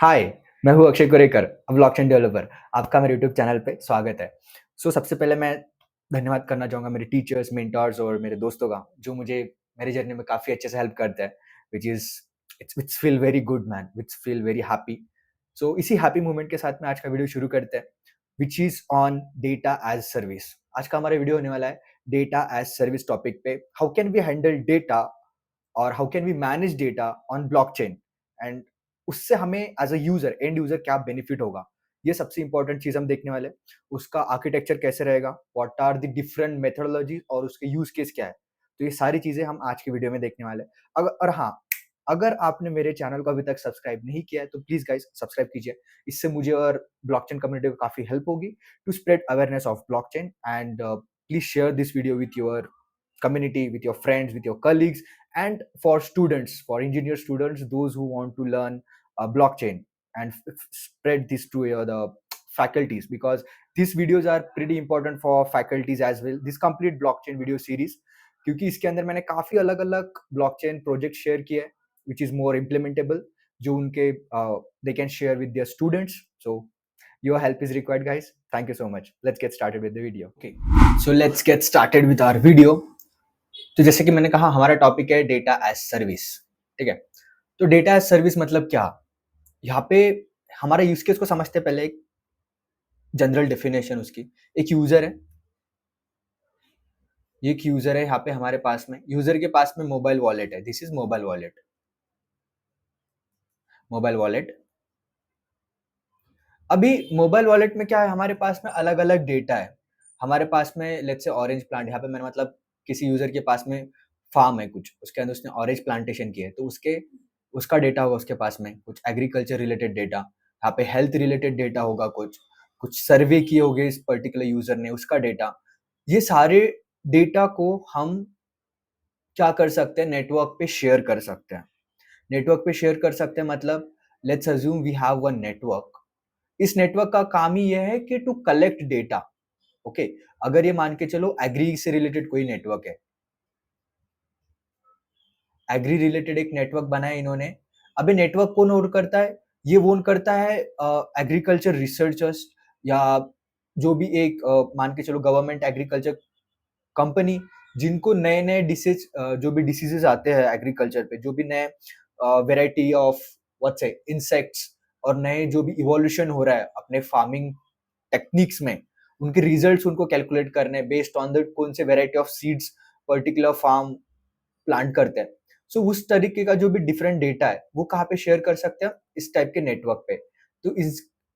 हाय, मैं हूँ Akshay Kurekar, blockchain developer. आपका मेरे यूट्यूब चैनल पे स्वागत है। सबसे पहले मैं धन्यवाद करना चाहूँगा मेरे टीचर्स, मेंटर्स और मेरे दोस्तों का, जो मुझे मेरी जर्नी में काफ़ी अच्छे से हेल्प करते हैं, which is it's feel very good man, it's feel very happy. इसी हैप्पी मोमेंट के साथ में आज का वीडियो शुरू करते हैं, which is on data as service. आज का हमारा वीडियो होने वाला है डेटा एज़ सर्विस टॉपिक पे। How can we handle data और how can we manage data on blockchain and उससे हमें as a user and user क्या बेनिफिट होगा, ये सबसे इंपॉर्टेंट चीज हम देखने वाले हैं। उसका आर्किटेक्चर कैसे रहेगा, what are the different methodology और उसके यूज केस क्या है, तो ये सारी चीजें हम आज के वीडियो में देखने वाले हैं। अगर हाँ, अगर आपने मेरे चैनल को अभी तक सब्सक्राइब नहीं किया है तो प्लीज गाइस सब्सक्राइब कीजिए। इससे मुझे और ब्लॉकचेन कम्युनिटी को काफी हेल्प होगी to spread awareness of blockchain and please share this video with your community, with your friends, with your colleagues, and for students, for engineer students, those who want to learn blockchain and spread this to the faculties, because these videos are pretty important for faculties as well. This complete blockchain video series, क्योंकि इसके अंदर मैंने काफी अलग अलग blockchain project share किए हैं which is more implementable, जो उनके they can share with their students. So your help is required, guys. Thank you so much. Let's get started with the video. Okay, so let's get started with our video. तो जैसे कि मैंने कहा, हमारा topic है data as service. ठीक है, तो डेटा एज सर्विस मतलब क्या? यहाँ पे हमारा यूज केस को समझते पहले एक जनरल डेफिनेशन उसकी। एक यूजर है, ये एक यूजर है यहाँ पे हमारे पास में। यूजर के पास में मोबाइल वॉलेट है, this is mobile wallet. Mobile wallet, अभी मोबाइल वॉलेट में क्या है, हमारे पास में अलग अलग डेटा है। हमारे पास में लेट्स से ऑरेंज प्लांट, यहाँ पे मैंने मतलब किसी यूजर के पास में फार्म है कुछ, उसके अंदर उसने ऑरेंज प्लांटेशन की है, तो उसका डेटा होगा उसके पास में, कुछ एग्रीकल्चर रिलेटेड डेटा। यहाँ पे हेल्थ रिलेटेड डेटा होगा, कुछ कुछ सर्वे किए होंगे इस पर्टिकुलर यूजर ने, उसका डेटा। ये सारे डेटा को हम क्या कर सकते हैं, नेटवर्क पे शेयर कर सकते हैं। नेटवर्क पे शेयर कर सकते हैं मतलब let's assume we have one network. इस नेटवर्क का काम ही यह है कि टू कलेक्ट डेटा। ओके, अगर ये मान के चलो एग्री से रिलेटेड कोई नेटवर्क है, एग्री रिलेटेड एक नेटवर्क बना है इन्होंने। अबे नेटवर्क कौन ओन करता है? ये ओन करता है एग्रीकल्चर रिसर्चर्स, या जो भी एक मान के चलो गवर्नमेंट एग्रीकल्चर कंपनी, जिनको नए नए डिसीज, जो भी डिसीजेस आते हैं एग्रीकल्चर पे, जो भी नए वेराइटी ऑफ व्हाट से इंसेक्ट्स और नए जो भी इवोल्यूशन हो रहा है अपने फार्मिंग टेक्निक्स में, उनके रिजल्ट्स उनको कैलकुलेट करने बेस्ड ऑन द कौन से variety of seeds particular farm plant करते हैं। उस तरीके का जो भी डिफरेंट डेटा है वो कहाँ पे शेयर कर सकते हैं? इस टाइप के नेटवर्क पे। तो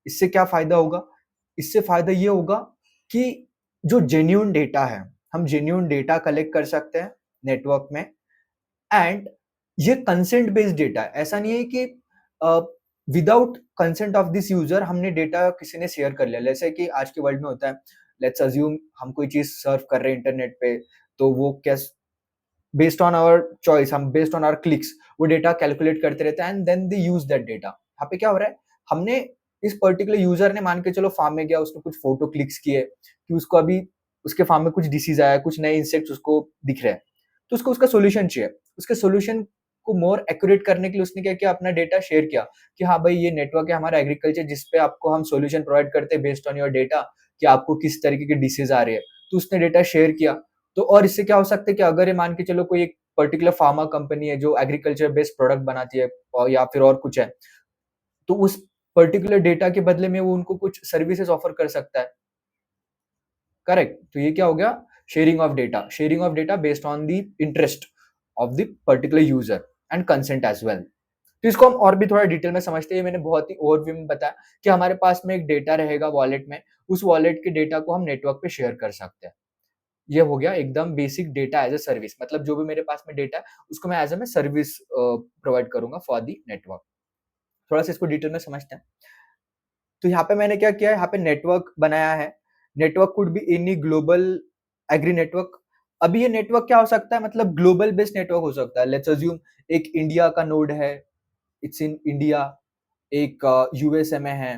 इससे क्या फायदा होगा? इससे फायदा ये होगा कि जो जेन्युइन डेटा है, हम जेन्युइन डेटा कलेक्ट कर सकते हैं नेटवर्क में। एंड ये कंसेंट बेस्ड डेटा है, ऐसा नहीं है कि without consent of this user हमने डेटा किसी ने शेयर कर लिया। जैसे कि आज के वर्ल्ड में होता है, लेट्स अज्यूम हम कोई चीज सर्फ कर रहे हैं इंटरनेट पे, तो वो क्या, बेस्ड ऑन आवर चॉइस, हम बेस्ड ऑन आवर क्लिक्स वो डेटा कैलकुलेट करते रहते हैं and then they use that data. यहाँ पे क्या हो रहा है, हमने इस पर्टिकुलर यूजर ने मान के चलो फार्म में गया, उसने कुछ फोटो क्लिक्स किए कि उसको अभी उसके फार्म में कुछ डिसीज आया, कुछ नए इंसेक्ट्स उसको दिख रहे हैं, तो उसको उसका सोल्यूशन चाहिए। उसके सोल्यूशन को मोर एक्यूरेट करने के लिए उसने क्या किया, अपना डेटा शेयर किया कि हाँ भाई ये नेटवर्क है हमारा एग्रीकल्चर, जिसपे आपको हम सोल्यूशन प्रोवाइड करते हैं बेस्ड ऑन योर डेटा कि आपको किस तरीके की डिसीज आ रही है। तो उसने डेटा शेयर किया। तो और इससे क्या हो सकता है कि अगर ये मान के चलो कोई एक पर्टिकुलर फार्मा कंपनी है जो एग्रीकल्चर बेस्ड प्रोडक्ट बनाती है, और या फिर और कुछ है, तो उस पर्टिकुलर डेटा के बदले में वो उनको कुछ सर्विसेज ऑफर कर सकता है। करेक्ट, तो ये क्या हो गया, sharing of data. Sharing of data based on the interest of the particular user and consent as well. तो इसको हम और भी थोड़ा डिटेल में समझते हैं। मैंने बहुत ही ओवरव्यू में बताया कि हमारे पास में एक डेटा रहेगा वॉलेट में, उस वॉलेट के डेटा को हम नेटवर्क पे शेयर कर सकते हैं। ये हो गया एकदम basic data as a service, मतलब जो भी मेरे पास में डेटा है उसको मैं एज अ सर्विस प्रोवाइड करूंगा फॉर दी नेटवर्क। थोड़ा सा इसको डिटेल में समझते हैं। तो यहाँ पे मैंने क्या किया है, यहाँ पे नेटवर्क बनाया है। Network could be any global agri network. अभी ये नेटवर्क क्या हो सकता है, मतलब ग्लोबल बेस्ड नेटवर्क हो सकता है। लेट्स अज्यूम एक इंडिया का नोड है, इट्स इन इंडिया। एक यूएसए में है,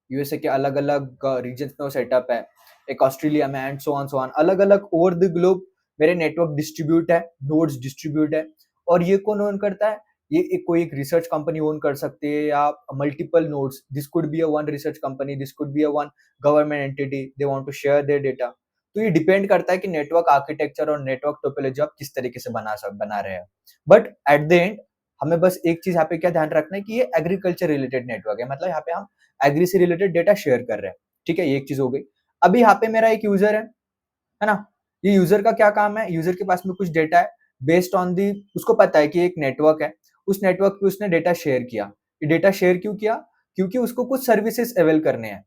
यूएसए के अलग अलग रीजन में वो सेटअप है। एक ऑस्ट्रेलिया में, एंड सो ऑन अलग अलग ओवर द ग्लोब मेरे नेटवर्क डिस्ट्रीब्यूट है, नोड्स डिस्ट्रीब्यूट है। और ये कौन ओन करता है? ये एक कोई एक रिसर्च कंपनी ओन कर सकती है या multiple nodes, this could be a one research company, this could be a one government entity, they want to share their data. तो ये डिपेंड करता है कि नेटवर्क आर्किटेक्चर और नेटवर्क टोपोलॉजी आप किस तरीके से बना रहे हैं। बट एट द एंड हमें बस एक चीज़ यहाँ पे क्या ध्यान रखना है कि ये एग्रीकल्चर रिलेटेड नेटवर्क है, मतलब यहाँ पे हम एग्री से रिलेटेड डेटा शेयर कर रहे हैं, ठीक है? ये एक चीज़ हो गई। अभी यहाँ पे मेरा एक यूज़र है ना? ये यूज़र का क्या काम है? यूज़र के पास में कुछ डेटा है, बेस्ड ऑन दी उसको पता है कि एक नेटवर्क है, उस नेटवर्क पे उसने डेटा शेयर किया। ये डेटा शेयर क्यों किया? क्योंकि उसको कुछ सर्विसेज़ अवेल करने हैं।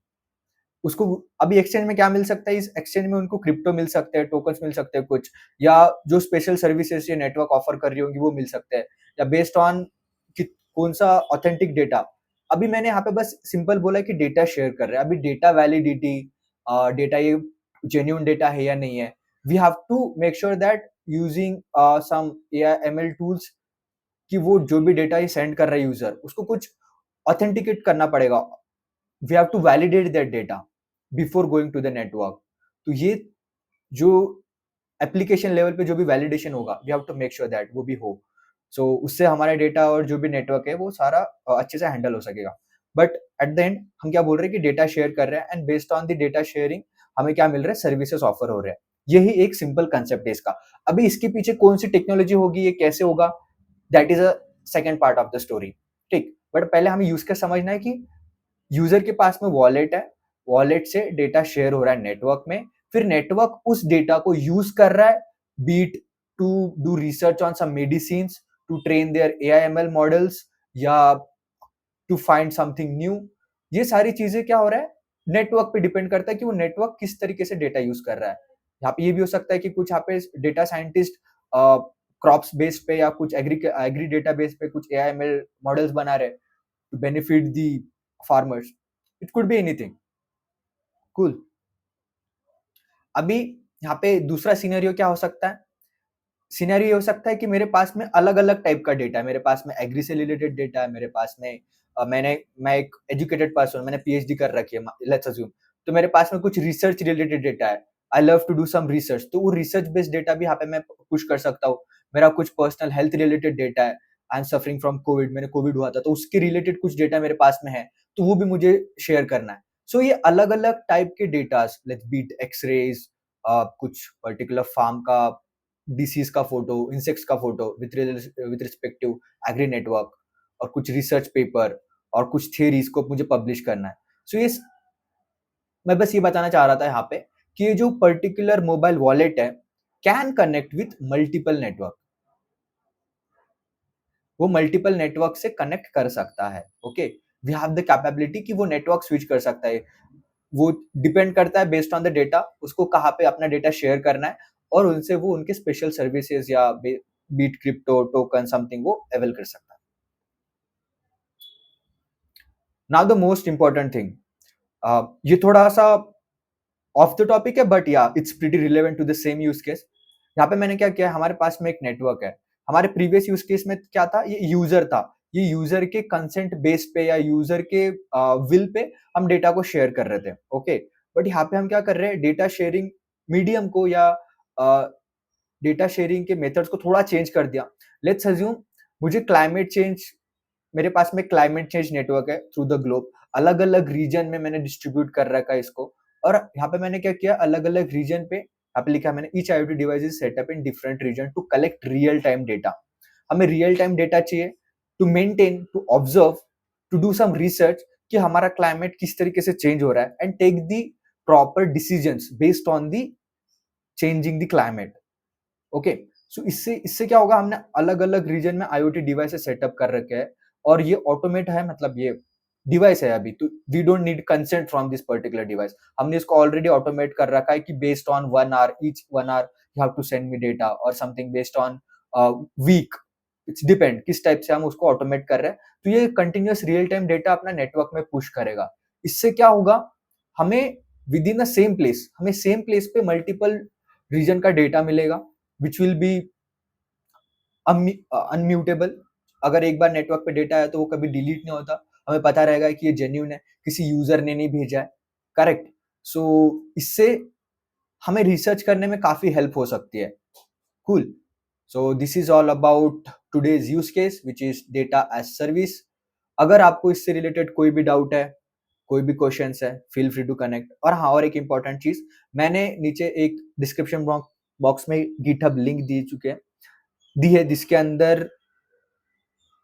उसको अभी एक्सचेंज में क्या मिल सकता है? इस एक्सचेंज में उनको क्रिप्टो मिल सकते हैं, टोकन्स मिल सकते हैं कुछ, या जो स्पेशल सर्विसेज़ ये नेटवर्क ऑफर कर रही होंगी वो मिल सकते हैं, या बेस्ड ऑन कि कौन-सा ऑथेंटिक डेटा। अभी मैंने यहाँ पे बस सिंपल बोला है कि डेटा शेयर कर रहे हैं। अभी डेटा वैलिडिटी, डेटा ये जेन्युइन डेटा है या नहीं है, we have to make sure that using some AI ML tools कि वो जो भी डेटा ये सेंड कर रहा है यूज़र, उसको कुछ ऑथेंटिकेट करना पड़ेगा। We have to validate that data before going to the network. तो ये जो एप्लीकेशन लेवल पे जो भी वैलिडेशन होगा, we have to make sure that वो भी हो। सो उससे हमारा डेटा और जो भी नेटवर्क है वो सारा अच्छे से हैंडल हो सकेगा। बट एट द एंड हम क्या बोल रहे हैं कि डेटा शेयर कर रहे हैं and based on the data sharing हमें क्या मिल रहा है? सर्विसेज ऑफर हो रहे हैं। यही एक सिंपल कांसेप्ट है इसका। अभी इसके पीछे कौन-सी टेक्नोलॉजी होगी, ये कैसे होगा? That is a second part of the story, ठीक? बट पहले हमें यूज़ केस समझना है कि यूजर के पास में वॉलेट है, वॉलेट से डेटा शेयर हो रहा है नेटवर्क में, फिर नेटवर्क उस डेटा को यूज कर रहा है, be it to do research on some medicines, to train their AI ML models, या टू फाइंड समथिंग न्यू। ये सारी चीजें क्या हो रहा है? नेटवर्क पे डिपेंड करता है कि वो नेटवर्क किस तरीके से डेटा यूज कर रहा है। यहाँ पे ये भी हो सकता है कि कुछ यहाँ पे डेटा साइंटिस्ट क्रॉप्स बेस पे या कुछ एग्री एग्री डेटा बेस पे कुछ एआई-एमएल मॉडल्स बना रहे हैं to benefit the farmers. It could be anything. Cool. अभी यहाँ पे दूसरा सिनेरियो क्या हो सकता है? सिनेरियो ये हो सकता है कि मेरे पास में अलग-अलग टाइप का डेटा है। मेरे पास में एग्री से रिलेटेड डेटा है, मेरे पास में मैं एक एजुकेटेड पर्सन हूँ, मैंने पीएचडी कर रखी है, लेट्स अज्यूम। तो मेरे पास में कुछ रिसर्च रिलेटेड डेटा है। I love to do some research, तो वो रिसर्च बेस्ड डेटा भी यहाँ पे मैं पुश कर सकता हूँ। मेरा कुछ पर्सनल हेल्थ रिलेटेड डेटा है। I am suffering from Covid, मैंने कोविड हुआ था, तो उसके रिलेटेड कुछ डेटा मेरे पास में है, तो वो भी मुझे शेयर करना है। सो ये अलग-अलग टाइप के डेटाज़, लेट्स बीट एक्स-रेज़, कुछ पर्टिकुलर फार्म का डिसीज का फोटो, इंसेक्ट्स का photo with respect to agri network, और कुछ रिसर्च पेपर और कुछ थियरीज को मुझे पब्लिश करना है। सो ये मैं बस ये बताना चाह रहा था यहाँ पे कि ये जो पर्टिकुलर मोबाइल वॉलेट है can connect with multiple network. वो मल्टीपल नेटवर्क से कनेक्ट कर सकता है। Okay, we have the capability कि वो नेटवर्क स्विच कर सकता है। वो डिपेंड करता है बेस्ड ऑन द डेटा, उसको कहाँ पे अपना डेटा शेयर करना है, और उनसे वो उनके स्पेशल सर्विसेज या बीट क्रिप्टो टोकन समथिंग वो अवेल कर सकता है। Now the most important thing, ये थोड़ा सा ऑफ द टॉपिक है, but yeah it's pretty relevant to the same use case. यहाँ पे मैंने क्या किया, हमारे पास में एक नेटवर्क है। हमारे प्रीवियस यूज केस में क्या था? ये यूजर था। ये यूजर के कंसेंट बेस पे या यूजर के विल पे हम डेटा को शेयर कर रहे थे। ओके, बट यहाँ पे हम क्या कर रहे हैं? डेटा शेयरिंग मीडियम को या डेटा शेयरिंग के मेथड्स को थोड़ा चेंज कर दिया। लेट्स अज्यूम मुझे क्लाइमेट चेंज, मेरे पास में क्लाइमेट चेंज नेटवर्क है थ्रू द ग्लोब। अलग-अलग रीजन में मैंने डिस्ट्रीब्यूट कर रखा है इसको, और यहाँ पे मैंने क्या किया? अलग-अलग रीजन पे यहाँ पे लिखा है मैंने, each IoT device is set up in different region to collect real time data. हमें रियल टाइम डेटा चाहिए to maintain, to observe, to do some research कि हमारा क्लाइमेट किस तरीके से चेंज हो रहा है, and take the proper decisions based on the changing the climate. Okay, so इससे इससे क्या होगा? हमने अलग-अलग रीजन में IoT डिवाइसेस सेटअप कर रखे हैं, और ये ऑटोमेट है, मतलब ये डिवाइस है अभी, तो we don't need consent from this particular device. हमने इसको ऑलरेडी ऑटोमेट कर रखा है कि based on 1 hour, each 1 hour you have to send me data और something based on week. It's depend किस टाइप से हम उसको ऑटोमेट कर रहे हैं। तो ये कंटीन्यूअस रियल टाइम डेटा अपना नेटवर्क में पुश करेगा। इससे क्या होगा? हमें within the same place, हमें सेम प्लेस पे मल्टीपल रीजन का डेटा मिलेगा, which will be अनम्यूटेबल। अगर एक बार नेटवर्क पे डेटा है तो वो कभी डिलीट नहीं होता। हमें पता रहेगा कि ये जेन्युइन है, किसी यूजर ने नहीं भेजा है। करेक्ट। सो इससे हमें रिसर्च करने में काफी हेल्प हो सकती है। Cool. So this is all about today's use case which is data as service. अगर आपको इससे रिलेटेड कोई भी डाउट है, कोई भी क्वेश्चन है, फील फ्री टू कनेक्ट। और हाँ, और एक इंपॉर्टेंट चीज, मैंने नीचे एक डिस्क्रिप्शन बॉक्स में गिटहब लिंक दी है जिसके अंदर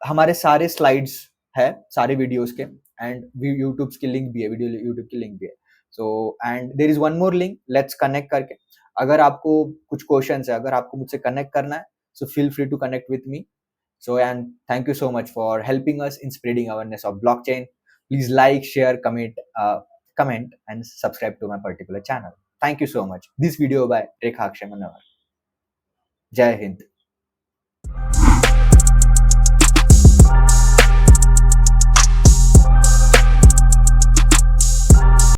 हमारे सारे स्लाइड्स है, सारे वीडियोस के, एंड यूट्यूब की लिंक भी है, वीडियो यूट्यूब की लिंक भी है। So and there is one more link, let's connect करके। अगर आपको कुछ क्वेश्चन है, अगर आपको मुझसे कनेक्ट करना है, so feel free to connect with me. So, and thank you so much for helping us in spreading awareness of blockchain. Please like, share, comment, and subscribe to my particular channel. Thank you so much. This video by Rekha Akshay Manawar. Jai Hind.